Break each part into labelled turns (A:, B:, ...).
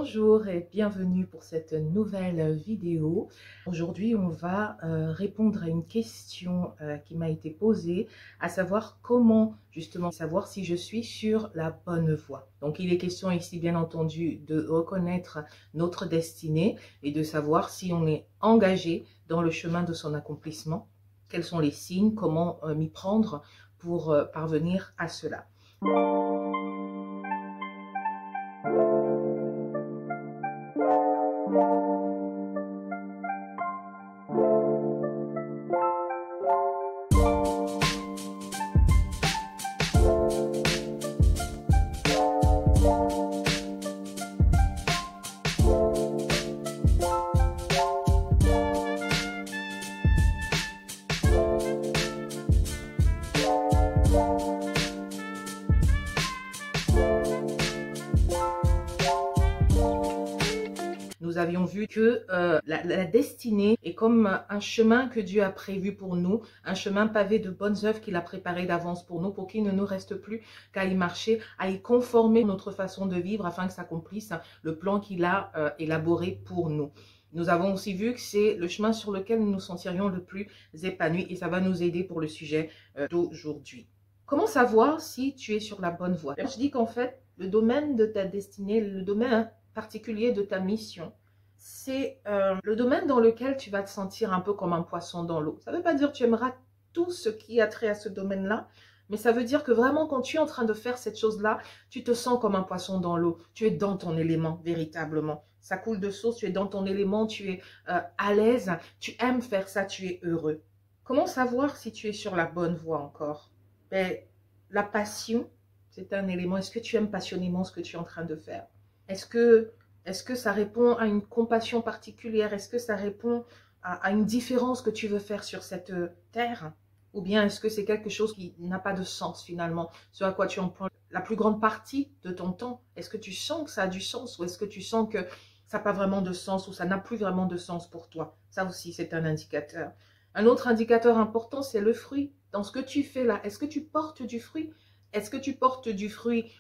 A: Bonjour et bienvenue pour cette nouvelle vidéo. Aujourd'hui, on va répondre à une question qui m'a été posée, à savoir comment justement savoir si je suis sur la bonne voie. Donc, il est question ici, bien entendu, de reconnaître notre destinée et de savoir si on est engagé dans le chemin de son accomplissement. Quels sont les signes, comment m'y prendre pour parvenir à cela. Nous avions vu que la destinée est comme un chemin que Dieu a prévu pour nous, un chemin pavé de bonnes œuvres qu'il a préparé d'avance pour nous, pour qu'il ne nous reste plus qu'à y marcher, à y conformer notre façon de vivre afin que s'accomplisse le plan qu'il a élaboré pour nous. Nous avons aussi vu que c'est le chemin sur lequel nous nous sentirions le plus épanouis et ça va nous aider pour le sujet d'aujourd'hui. Comment savoir si tu es sur la bonne voie? Je dis qu'en fait, le domaine de ta destinée, le domaine particulier de ta mission, c'est le domaine dans lequel tu vas te sentir un peu comme un poisson dans l'eau. Ça ne veut pas dire que tu aimeras tout ce qui a trait à ce domaine-là, mais ça veut dire que vraiment quand tu es en train de faire cette chose-là, tu te sens comme un poisson dans l'eau. Tu es dans ton élément, véritablement. Ça coule de source, tu es dans ton élément, tu es à l'aise, tu aimes faire ça, tu es heureux. Comment savoir si tu es sur la bonne voie encore? Ben, la passion, c'est un élément. Est-ce que tu aimes passionnément ce que tu es en train de faire? Est-ce que ça répond à une compassion particulière? Est-ce que ça répond à une différence que tu veux faire sur cette terre? Ou bien est-ce que c'est quelque chose qui n'a pas de sens finalement? Ce à quoi tu emploies la plus grande partie de ton temps? Est-ce que tu sens que ça a du sens? Ou est-ce que tu sens que ça n'a pas vraiment de sens ou ça n'a plus vraiment de sens pour toi? Ça aussi, c'est un indicateur. Un autre indicateur important, c'est le fruit. Dans ce que tu fais là, est-ce que tu portes du fruit? Est-ce que tu portes du fruit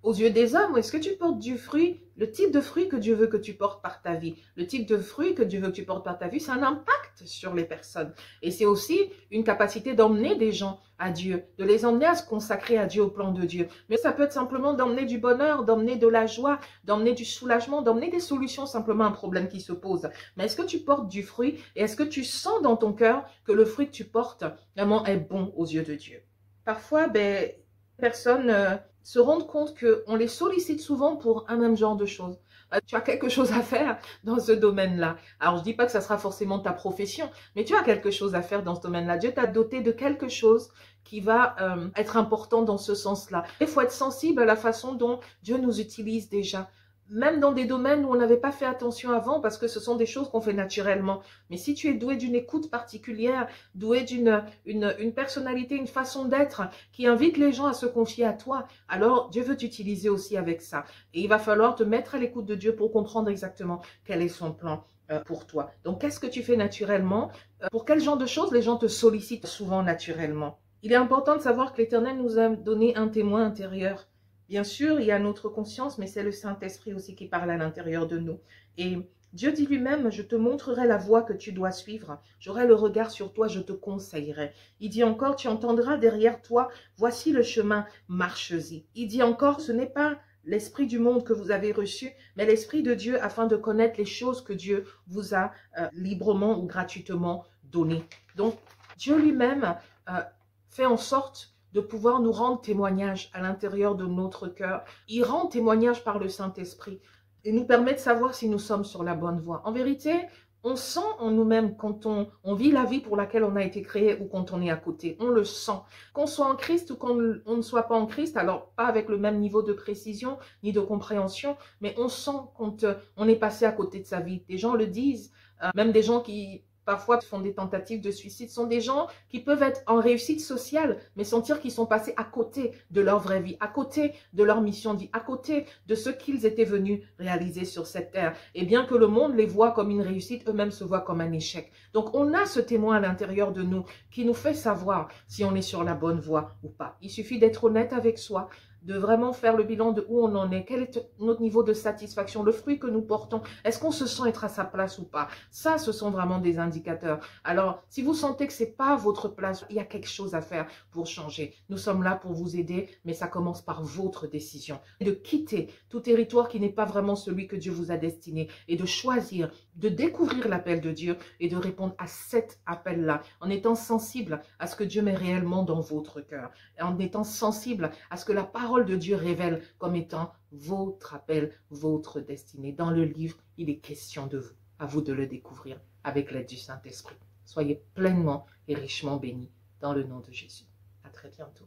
A: aux yeux des hommes, ou est-ce que tu portes du fruit, le type de fruit que Dieu veut que tu portes par ta vie? Le type de fruit que Dieu veut que tu portes par ta vie, c'est un impact sur les personnes. Et c'est aussi une capacité d'emmener des gens à Dieu, de les emmener à se consacrer à Dieu, au plan de Dieu. Mais ça peut être simplement d'emmener du bonheur, d'emmener de la joie, d'emmener du soulagement, d'emmener des solutions simplement à un problème qui se pose. Mais est-ce que tu portes du fruit et est-ce que tu sens dans ton cœur que le fruit que tu portes vraiment est bon aux yeux de Dieu? Parfois, personnes se rendent compte qu'on les sollicite souvent pour un même genre de choses. Tu as quelque chose à faire dans ce domaine-là. Alors, je dis pas que ça sera forcément ta profession, mais tu as quelque chose à faire dans ce domaine-là. Dieu t'a doté de quelque chose qui va être important dans ce sens-là. Il faut être sensible à la façon dont Dieu nous utilise déjà. Même dans des domaines où on n'avait pas fait attention avant, parce que ce sont des choses qu'on fait naturellement. Mais si tu es doué d'une écoute particulière, doué d'une une personnalité, une façon d'être qui invite les gens à se confier à toi, alors Dieu veut t'utiliser aussi avec ça. Et il va falloir te mettre à l'écoute de Dieu pour comprendre exactement quel est son plan pour toi. Donc, qu'est-ce que tu fais naturellement? Pour quel genre de choses les gens te sollicitent souvent naturellement? Il est important de savoir que l'Éternel nous a donné un témoin intérieur. Bien sûr, il y a notre conscience, mais c'est le Saint-Esprit aussi qui parle à l'intérieur de nous. Et Dieu dit lui-même, je te montrerai la voie que tu dois suivre. J'aurai le regard sur toi, je te conseillerai. Il dit encore, tu entendras derrière toi, voici le chemin, marche-y. Il dit encore, ce n'est pas l'esprit du monde que vous avez reçu, mais l'esprit de Dieu afin de connaître les choses que Dieu vous a librement ou gratuitement données. Donc, Dieu lui-même fait en sorte de pouvoir nous rendre témoignage à l'intérieur de notre cœur. Il rend témoignage par le Saint-Esprit et nous permet de savoir si nous sommes sur la bonne voie. En vérité, on sent en nous-mêmes quand on vit la vie pour laquelle on a été créé ou quand on est à côté. On le sent. Qu'on soit en Christ ou qu'on ne soit pas en Christ, alors pas avec le même niveau de précision ni de compréhension, mais on sent quand on est passé à côté de sa vie. Des gens le disent, même des gens qui parfois font des tentatives de suicide, sont des gens qui peuvent être en réussite sociale, mais sentir qu'ils sont passés à côté de leur vraie vie, à côté de leur mission de vie, à côté de ce qu'ils étaient venus réaliser sur cette terre. Et bien que le monde les voit comme une réussite, eux-mêmes se voient comme un échec. Donc on a ce témoin à l'intérieur de nous qui nous fait savoir si on est sur la bonne voie ou pas. Il suffit d'être honnête avec soi, de vraiment faire le bilan de où on en est, quel est notre niveau de satisfaction, le fruit que nous portons, est-ce qu'on se sent être à sa place ou pas? Ça, ce sont vraiment des indicateurs. Alors, si vous sentez que c'est pas votre place, il y a quelque chose à faire pour changer. Nous sommes là pour vous aider, mais ça commence par votre décision. De quitter tout territoire qui n'est pas vraiment celui que Dieu vous a destiné et de choisir, de découvrir l'appel de Dieu et de répondre à cet appel-là en étant sensible à ce que Dieu met réellement dans votre cœur, en étant sensible à ce que la parole de Dieu révèle comme étant votre appel, votre destinée. Dans le livre, il est question de vous. À vous de le découvrir avec l'aide du Saint-Esprit. Soyez pleinement et richement bénis dans le nom de Jésus. À très bientôt.